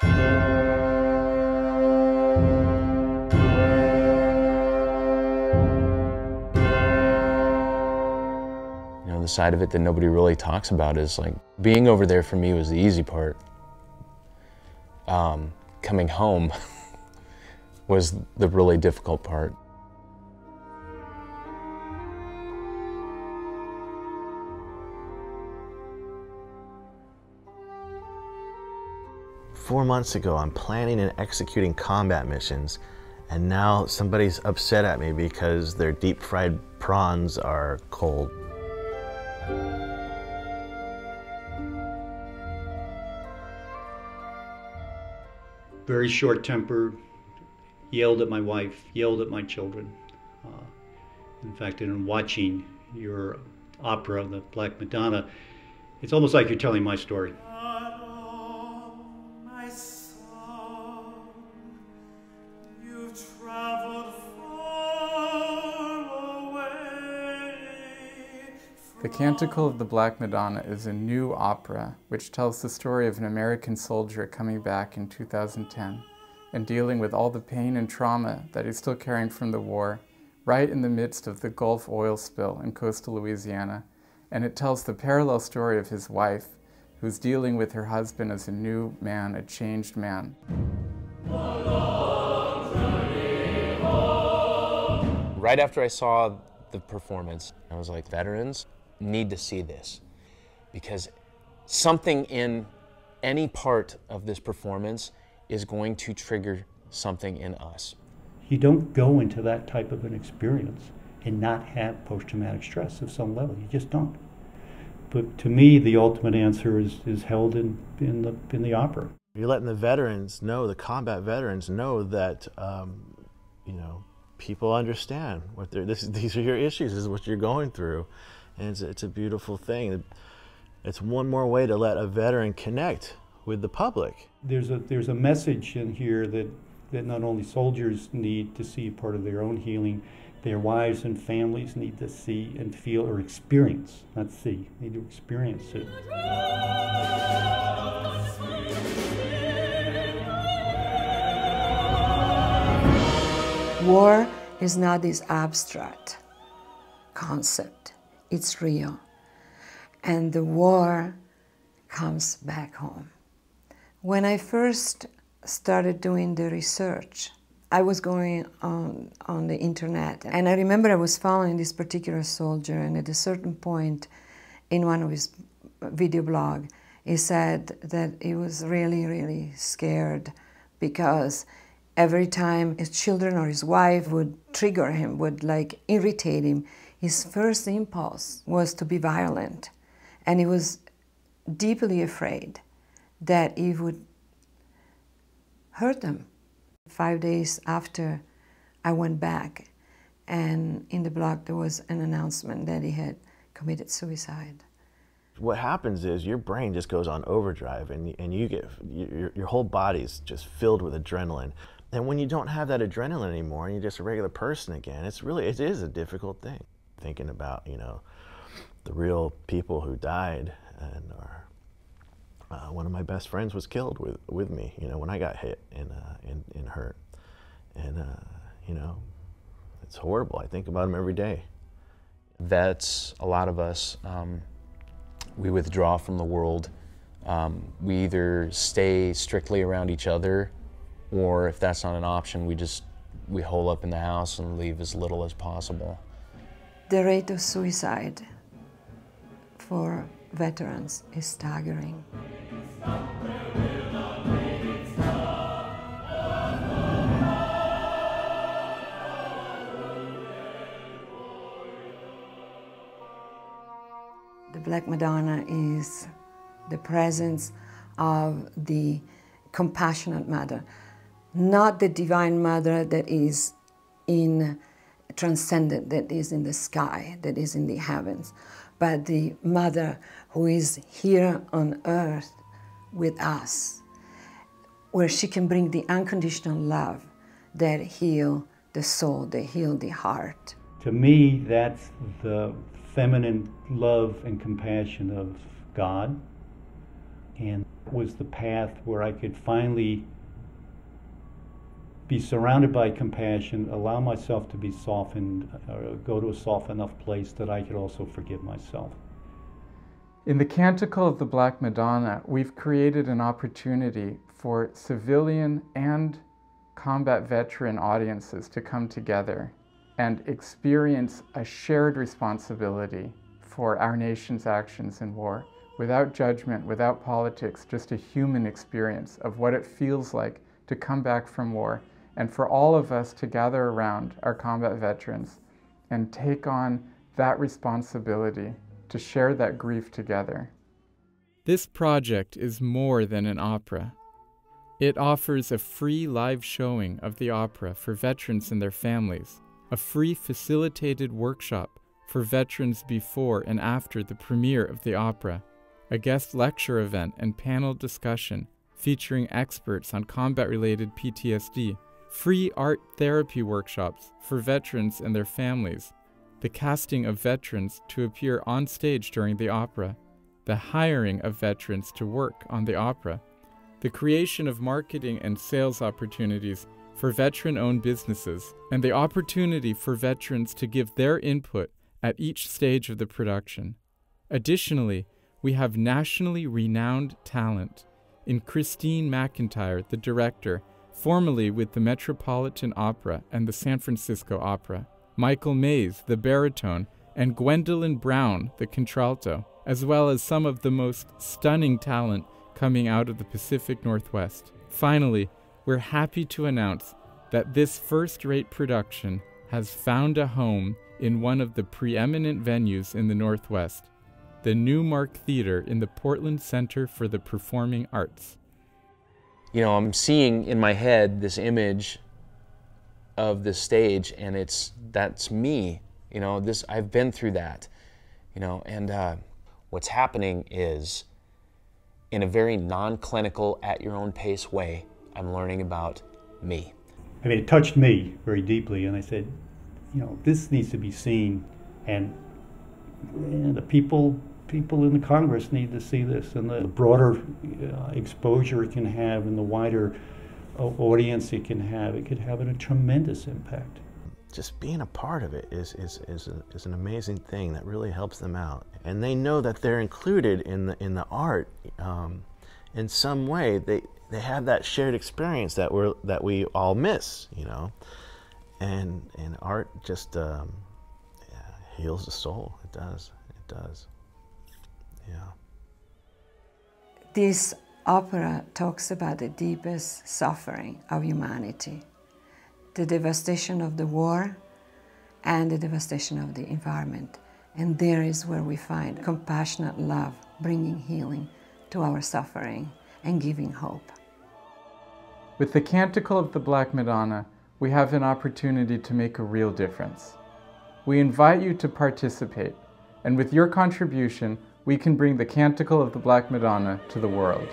You know, the side of it that nobody really talks about is like, being over there for me was the easy part. Coming home was the really difficult part. "4 months ago, I'm planning and executing combat missions, and now somebody's upset at me because their deep-fried prawns are cold." Very short-tempered, yelled at my wife, yelled at my children. In fact, in watching your opera, the Black Madonna, it's almost like you're telling my story. The Canticle of the Black Madonna is a new opera which tells the story of an American soldier coming back in 2010 and dealing with all the pain and trauma that he's still carrying from the war, right in the midst of the Gulf oil spill in coastal Louisiana. And it tells the parallel story of his wife, who's dealing with her husband as a new man, a changed man. Right after I saw the performance, I was like, veterans need to see this, because something in any part of this performance is going to trigger something in us. You don't go into that type of an experience and not have post-traumatic stress of some level. You just don't. But to me, the ultimate answer is held in the opera. You're letting the veterans know, the combat veterans know that, you know, people understand what these are your issues, this is what you're going through. And it's a beautiful thing. It's one more way to let a veteran connect with the public. There's a message in here that not only soldiers need to see part of their own healing, their wives and families need to see and feel or experience, not see, need to experience it. War is not this abstract concept. It's real. And the war comes back home. When I first started doing the research, I was going on the internet, and I remember I was following this particular soldier, and at a certain point in one of his video blog, he said that he was really, really scared because every time his children or his wife would trigger him, would like irritate him, his first impulse was to be violent. And he was deeply afraid that he would hurt them. 5 days after I went back, and in the blog there was an announcement that he had committed suicide. What happens is your brain just goes on overdrive, and you get, your whole body's just filled with adrenaline. And when you don't have that adrenaline anymore and you're just a regular person again, it is a difficult thing. Thinking about, you know, the real people who died, and one of my best friends was killed with me, you know, when I got hit and hurt. And, you know, it's horrible. I think about him every day. Vets, a lot of us, we withdraw from the world. We either stay strictly around each other, or if that's not an option, we hole up in the house and leave as little as possible. The rate of suicide for veterans is staggering. The Black Madonna is the presence of the compassionate mother, not the divine mother that is transcendent, that is in the sky, that is in the heavens, but the mother who is here on earth with us, where she can bring the unconditional love that heal the soul, that heal the heart. To me, that's the feminine love and compassion of God and was the path where I could finally be surrounded by compassion, allow myself to be softened, go to a soft enough place that I could also forgive myself. In the Canticle of the Black Madonna, we've created an opportunity for civilian and combat veteran audiences to come together and experience a shared responsibility for our nation's actions in war, without judgment, without politics, just a human experience of what it feels like to come back from war, and for all of us to gather around our combat veterans and take on that responsibility to share that grief together. This project is more than an opera. It offers a free live showing of the opera for veterans and their families, a free facilitated workshop for veterans before and after the premiere of the opera, a guest lecture event and panel discussion featuring experts on combat-related PTSD, free art therapy workshops for veterans and their families, the casting of veterans to appear on stage during the opera, the hiring of veterans to work on the opera, the creation of marketing and sales opportunities for veteran-owned businesses, and the opportunity for veterans to give their input at each stage of the production. Additionally, we have nationally renowned talent in Christine McIntyre, the director, formerly with the Metropolitan Opera and the San Francisco Opera, Michael Mays, the baritone, and Gwendolyn Brown, the contralto, as well as some of the most stunning talent coming out of the Pacific Northwest. Finally, we're happy to announce that this first-rate production has found a home in one of the preeminent venues in the Northwest, the Newmark Theater in the Portland Center for the Performing Arts. You know, I'm seeing in my head this image of the stage, and that's me. You know, I've been through that. You know, and what's happening is, in a very non-clinical, at-your-own-pace way, I'm learning about me. I mean, it touched me very deeply, and I said, you know, this needs to be seen, and the people in the Congress need to see this, and the broader exposure it can have and the wider audience it could have a tremendous impact. Just being a part of it is an amazing thing that really helps them out, and they know that they're included in the art in some way. They have that shared experience that we all miss, you know, and art just heals the soul. It does. Yeah. This opera talks about the deepest suffering of humanity, the devastation of the war and the devastation of the environment. And there is where we find compassionate love, bringing healing to our suffering and giving hope. With the Canticle of the Black Madonna, we have an opportunity to make a real difference. We invite you to participate, and with your contribution, we can bring the Canticle of the Black Madonna to the world.